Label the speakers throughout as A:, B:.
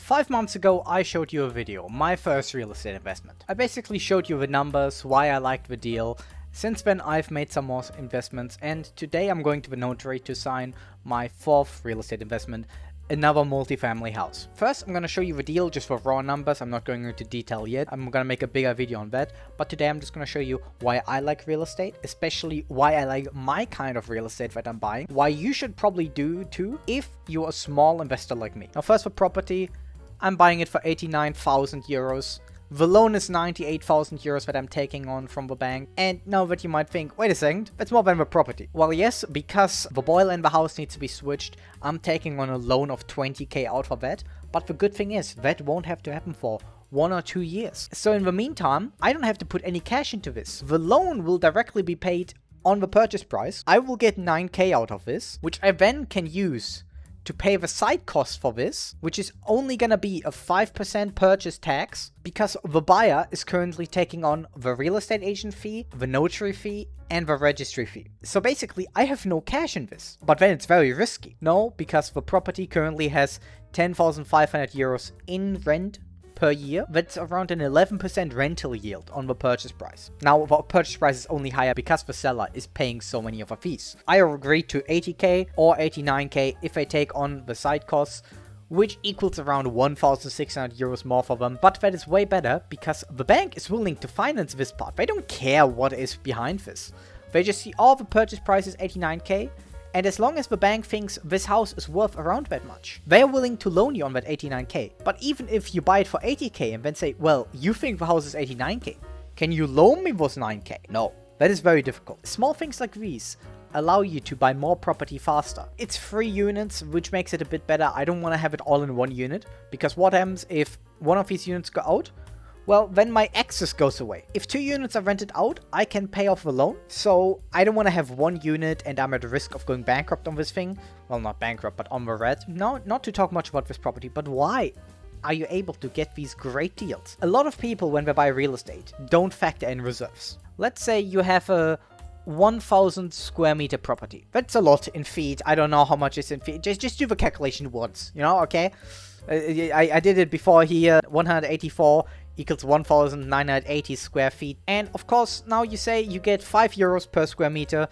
A: 5 months ago I showed you a video, my first real estate investment. I basically showed you the numbers, why I liked the deal. Since then I've made some more investments, and today I'm going to the notary to sign my fourth real estate investment, another multifamily house. First I'm going to show you the deal just for raw numbers. I'm not going into detail yet. I'm going to make a bigger video on that, but today I'm just going to show you why I like real estate, especially why I like my kind of real estate that I'm buying, why you should probably do too if you're a small investor like me. Now first, for property, I'm buying it for 89,000 euros. The loan is 98,000 euros that I'm taking on from the bank. And now that you might think, wait a second, that's more than the property. Well, yes, because the boiler in the house needs to be switched, I'm taking on a loan of 20k out for that. But the good thing is, that won't have to happen for 1 or 2 years. So in the meantime, I don't have to put any cash into this. The loan will directly be paid on the purchase price. I will get 9k out of this, which I then can use to pay the side cost for this, which is only gonna be a 5% purchase tax, because the buyer is currently taking on the real estate agent fee, the notary fee, and the registry fee. So basically, I have no cash in this. But then it's very risky. No, because the property currently has 10,500 euros in rent per year. That's around an 11% rental yield on the purchase price. Now, the purchase price is only higher because the seller is paying so many of the fees. I agreed to 80k or 89k if I take on the side costs, which equals around 1,600 euros more for them. But that is way better because the bank is willing to finance this part. They don't care what is behind this. They just see all the purchase price is 89k. And as long as the bank thinks this house is worth around that much, they're willing to loan you on that 89k. But even if you buy it for 80k and then say, well, you think the house is 89k, can you loan me those 9k? No, that is very difficult. Small things like these allow you to buy more property faster. It's 3 units, which makes it a bit better. I don't want to have it all in one unit, because what happens if one of these units go out? Well, then my access goes away. If 2 units are rented out, I can pay off the loan. So I don't want to have 1 unit and I'm at risk of going bankrupt on this thing. Well, not bankrupt, but on the red. No, not to talk much about this property, but why are you able to get these great deals? A lot of people, when they buy real estate, don't factor in reserves. Let's say you have a 1,000 square meter property. That's a lot in feet. I don't know how much it's in feet. Just do the calculation once, you know, okay? I did it before here. 184 equals 1,980 square feet. And of course, now you say you get 5 euros per square meter.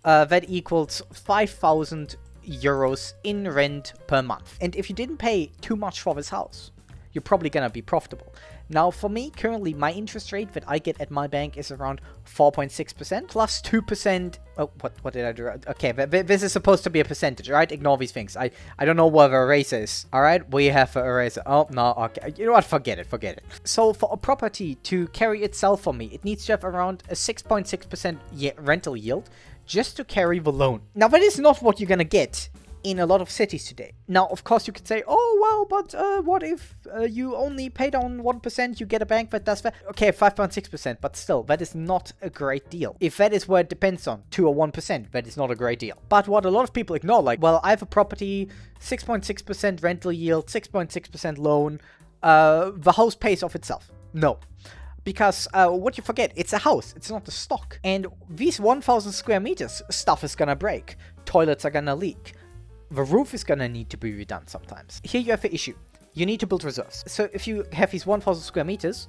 A: That equals 5,000 euros in rent per month. And if you didn't pay too much for this house, you're probably gonna be profitable. Now, for me, currently, my interest rate that I get at my bank is around 4.6% plus 2%. Oh, what did I do? Okay, this is supposed to be a percentage, right? Ignore these things. I don't know what the eraser is. All right, we have an eraser. Oh, no, okay. You know what? Forget it. So for a property to carry itself for me, it needs to have around a 6.6% rental yield just to carry the loan. Now, that is not what you're gonna get in a lot of cities today. Now, of course, you could say, oh, well, but what if you only pay down 1%, you get a bank that does that? Okay, 5.6%, but still, that is not a great deal. If that is where it depends on, 2 or 1%, that is not a great deal. But what a lot of people ignore, like, well, I have a property, 6.6% rental yield, 6.6% loan, the house pays off itself. No. Because what you forget, it's a house, it's not a stock. And these 1,000 square meters, stuff is gonna break. Toilets are gonna leak. The roof is gonna need to be redone sometimes. Here you have the issue. You need to build reserves. So if you have these 1,000 square meters,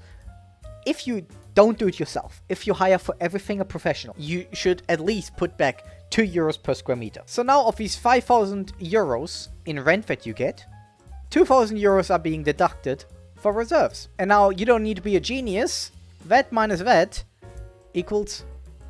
A: if you don't do it yourself, if you hire for everything a professional, you should at least put back 2 euros per square meter. So now of these 5,000 euros in rent that you get, 2,000 euros are being deducted for reserves. And now you don't need to be a genius. That minus that equals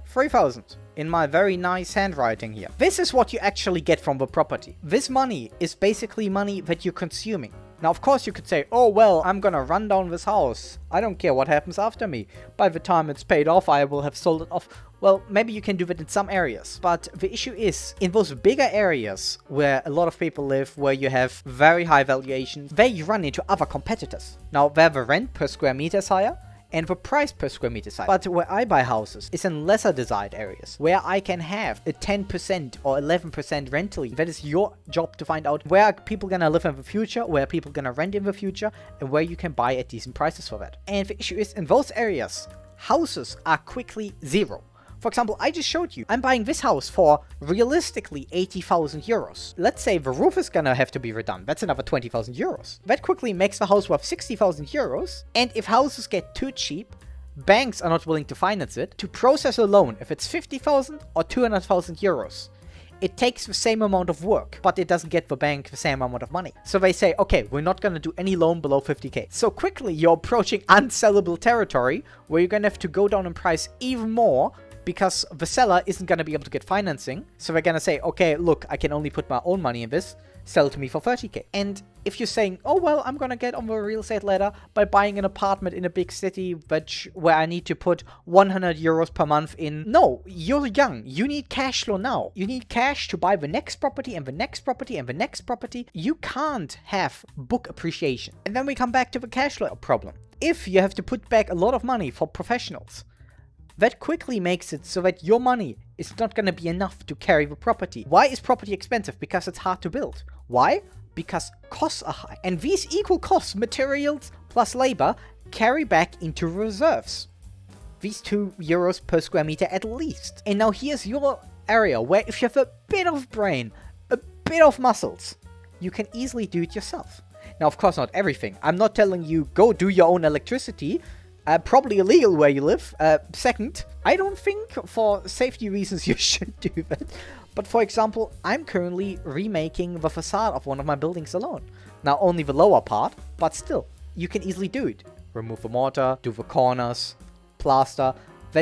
A: 3,000. In my very nice handwriting here. This is what you actually get from the property. This money is basically money that you're consuming. Now, of course, you could say, oh, well, I'm gonna run down this house. I don't care what happens after me. By the time it's paid off, I will have sold it off. Well, maybe you can do that in some areas. But the issue is, in those bigger areas where a lot of people live, where you have very high valuations, there you run into other competitors. Now, where the rent per square meter is higher, and the price per square meter is higher. But where I buy houses is in lesser desired areas, where I can have a 10% or 11% rental. That is your job to find out where are people gonna live in the future, where are people gonna rent in the future, and where you can buy at decent prices for that. And the issue is, in those areas, houses are quickly zero. For example, I just showed you, I'm buying this house for realistically 80,000 euros. Let's say the roof is gonna have to be redone. That's another 20,000 euros. That quickly makes the house worth 60,000 euros. And if houses get too cheap, banks are not willing to finance it. To process a loan, if it's 50,000 or 200,000 euros, it takes the same amount of work, but it doesn't get the bank the same amount of money. So they say, okay, we're not going to do any loan below 50k. So quickly you're approaching unsellable territory where you're going to have to go down in price even more because the seller isn't going to be able to get financing. So they're going to say, okay, look, I can only put my own money in this. Sell it to me for 30k. And if you're saying, oh, well, I'm going to get on the real estate ladder by buying an apartment in a big city where I need to put 100 euros per month in. No, you're young. You need cash flow now. You need cash to buy the next property and the next property and the next property. You can't have book appreciation. And then we come back to the cash flow problem. If you have to put back a lot of money for professionals, that quickly makes it so that your money is not going to be enough to carry the property. Why is property expensive? Because it's hard to build. Why? Because costs are high. And these equal costs, materials plus labor, carry back into reserves. These 2 euros per square meter at least. And now here's your area where if you have a bit of brain, a bit of muscles, you can easily do it yourself. Now, of course, not everything. I'm not telling you go do your own electricity. Probably illegal where you live. Second, I don't think for safety reasons you should do that. But for example, I'm currently remaking the facade of one of my buildings alone. Now only the lower part, but still, you can easily do it. Remove the mortar, do the corners, plaster.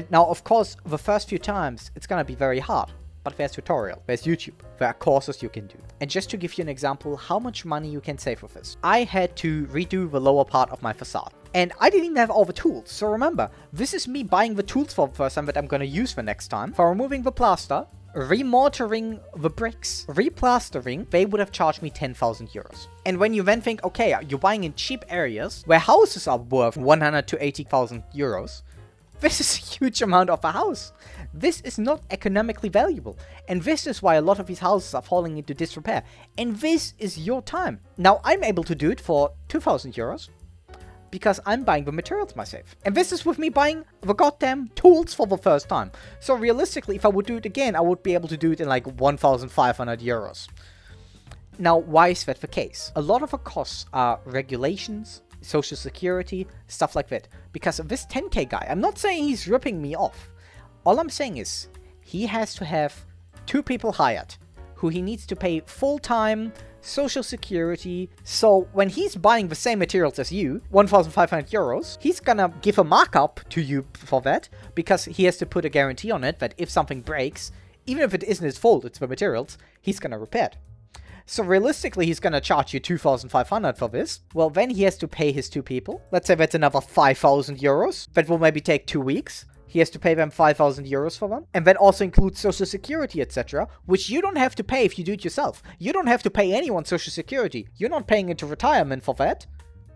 A: Now of course, the first few times, it's gonna be very hard. But there's tutorial, there's YouTube, there are courses you can do. And just to give you an example how much money you can save with this. I had to redo the lower part of my facade. And I didn't even have all the tools. So remember, this is me buying the tools for the first time that I'm going to use for next time. For removing the plaster, remortaring the bricks, replastering, they would have charged me 10,000 euros. And when you then think, okay, you're buying in cheap areas where houses are worth 100 to 80,000 euros, this is a huge amount of a house. This is not economically valuable. And this is why a lot of these houses are falling into disrepair. And this is your time. Now I'm able to do it for 2,000 euros. Because I'm buying the materials myself. And this is with me buying the goddamn tools for the first time. So realistically, if I would do it again, I would be able to do it in like 1,500 euros. Now, why is that the case? A lot of the costs are regulations, social security, stuff like that. Because of this 10k guy, I'm not saying he's ripping me off. All I'm saying is, he has to have 2 people hired, who he needs to pay full-time, social security. So when he's buying the same materials as you, 1,500 euros, he's gonna give a markup to you for that because he has to put a guarantee on it that if something breaks, even if it isn't his fault, it's the materials, he's gonna repair it. So realistically, he's gonna charge you 2,500 for this. Well, then he has to pay his 2 people. Let's say that's another 5,000 euros. That will maybe take 2 weeks. He has to pay them 5,000 euros for them. And that also includes social security, etc., which you don't have to pay if you do it yourself. You don't have to pay anyone social security. You're not paying into retirement for that,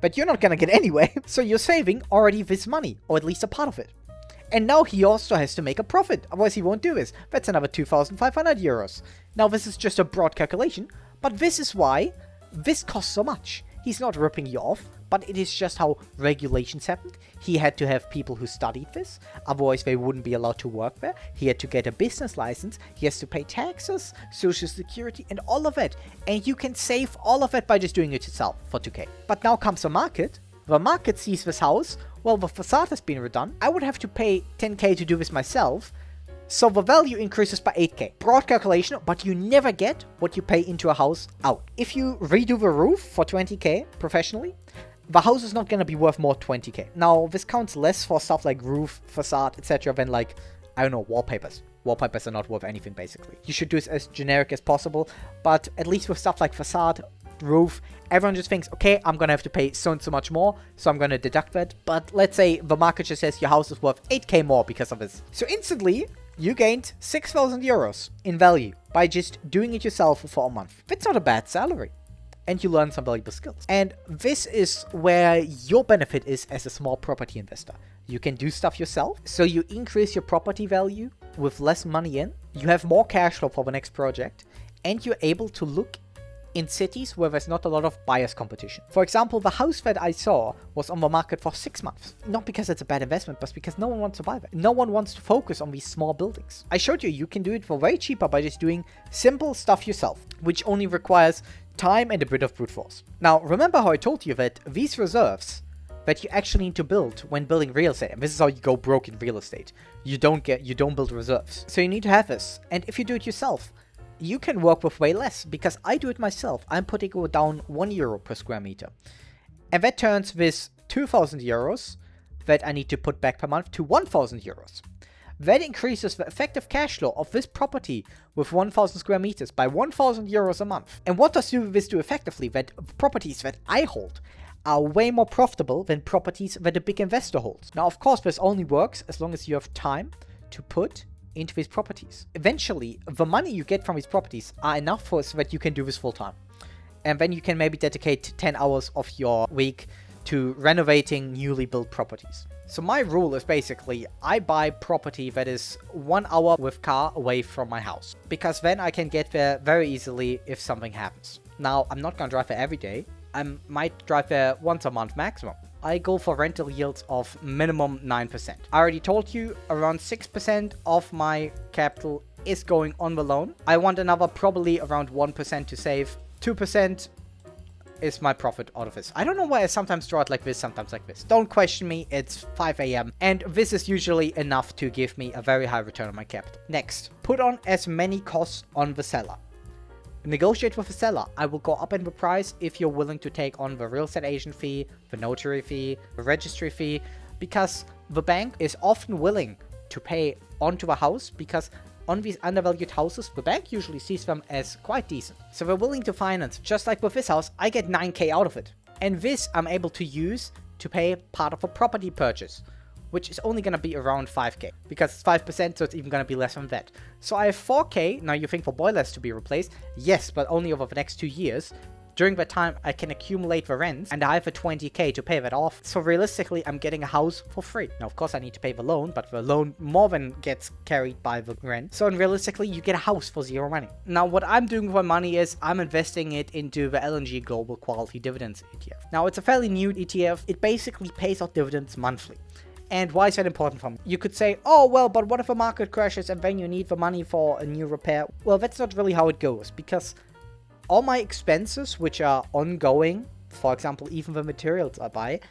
A: but you're not gonna get anyway. So you're saving already this money, or at least a part of it. And now he also has to make a profit, otherwise he won't do this. That's another 2,500 euros. Now this is just a broad calculation, but this is why this costs so much. He's not ripping you off, but it is just how regulations happened. He had to have people who studied this, otherwise they wouldn't be allowed to work there. He had to get a business license, he has to pay taxes, social security, and all of it. And you can save all of it by just doing it yourself for 2k. But now comes the market. The market sees this house, well, the facade has been redone. I would have to pay 10k to do this myself, so the value increases by 8k. Broad calculation, but you never get what you pay into a house out. If you redo the roof for 20k professionally, the house is not going to be worth more 20k. Now, this counts less for stuff like roof, facade, etc. than like, I don't know, wallpapers. Wallpapers are not worth anything, basically. You should do it as generic as possible, but at least with stuff like facade, roof, everyone just thinks, okay, I'm going to have to pay so and so much more, so I'm going to deduct that. But let's say the market just says your house is worth 8k more because of this. So instantly, you gained 6,000 euros in value by just doing it yourself for a month. That's not a bad salary. And you learn some valuable skills. And this is where your benefit is as a small property investor. You can do stuff yourself, so you increase your property value with less money in, you have more cash flow for the next project, and you're able to look in cities where there's not a lot of buyer's competition. For example, the house that I saw was on the market for 6 months. Not because it's a bad investment, but because no one wants to buy that. No one wants to focus on these small buildings. I showed you can do it for way cheaper by just doing simple stuff yourself, which only requires time and a bit of brute force. Now, remember how I told you that these reserves that you actually need to build when building real estate, and this is how you go broke in real estate. You don't build reserves. So you need to have this. And if you do it yourself, you can work with way less, because I do it myself. I'm putting down €1 per square meter. And that turns this 2,000 euros that I need to put back per month to 1,000 euros. That increases the effective cash flow of this property with 1,000 square meters by 1,000 euros a month. And what does this do effectively? That properties that I hold are way more profitable than properties that a big investor holds. Now, of course, this only works as long as you have time to put into these properties. Eventually, the money you get from these properties are enough so that you can do this full time. And then you can maybe dedicate 10 hours of your week to renovating newly built properties. So my rule is basically, I buy property that is 1 hour with car away from my house, because then I can get there very easily if something happens. Now, I'm not gonna drive there every day. I might drive there once a month maximum. I go for rental yields of minimum 9%. I already told you around 6% of my capital is going on the loan. I want another probably around 1% to save. 2% is my profit out of this. I don't know why I sometimes draw it like this, sometimes like this. Don't question me, it's 5 AM. And this is usually enough to give me a very high return on my capital. Next, put on as many costs on the seller. Negotiate with the seller. I will go up in the price if you're willing to take on the real estate agent fee, the notary fee, the registry fee, because the bank is often willing to pay onto the house, because on these undervalued houses, the bank usually sees them as quite decent. So they're willing to finance. Just like with this house, I get 9K out of it. And this I'm able to use to pay part of a property purchase, which is only going to be around 5K, because it's 5%, so it's even going to be less than that. So I have 4K. Now you think for boilers to be replaced? Yes, but only over the next 2 years. During that time, I can accumulate the rents, and I have a 20K to pay that off. So realistically, I'm getting a house for free. Now, of course, I need to pay the loan, but the loan more than gets carried by the rent. So realistically, you get a house for zero money. Now, what I'm doing with my money is I'm investing it into the LNG Global Quality Dividends ETF. Now, it's a fairly new ETF. It basically pays out dividends monthly. And why is that important for me? You could say, oh, well, but what if a market crashes and then you need the money for a new repair? Well, that's not really how it goes, because all my expenses, which are ongoing, for example, even the materials I buy,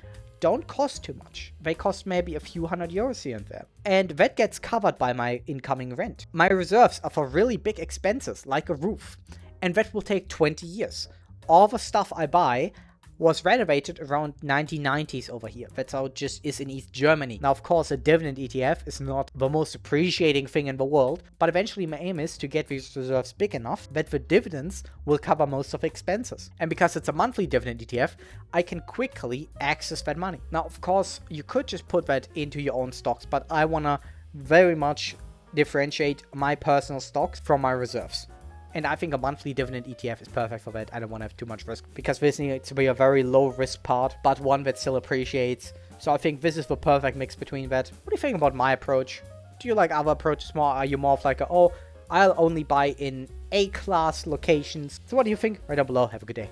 A: don't cost too much. They cost maybe a few €100 here and there. And that gets covered by my incoming rent. My reserves are for really big expenses, like a roof. And that will take 20 years. All the stuff I buy was renovated around 1990s over here. That's how it just is in East Germany. Now, of course, a dividend ETF is not the most appreciating thing in the world, but eventually my aim is to get these reserves big enough that the dividends will cover most of the expenses. And because it's a monthly dividend ETF, I can quickly access that money. Now, of course, you could just put that into your own stocks, but I want to very much differentiate my personal stocks from my reserves. And I think a monthly dividend ETF is perfect for that. I don't want to have too much risk, because this needs to be a very low risk part, but one that still appreciates. So I think this is the perfect mix between that. What do you think about my approach? Do you like other approaches more? Are you more of like, oh, I'll only buy in A-class locations? So what do you think? Write down below. Have a good day.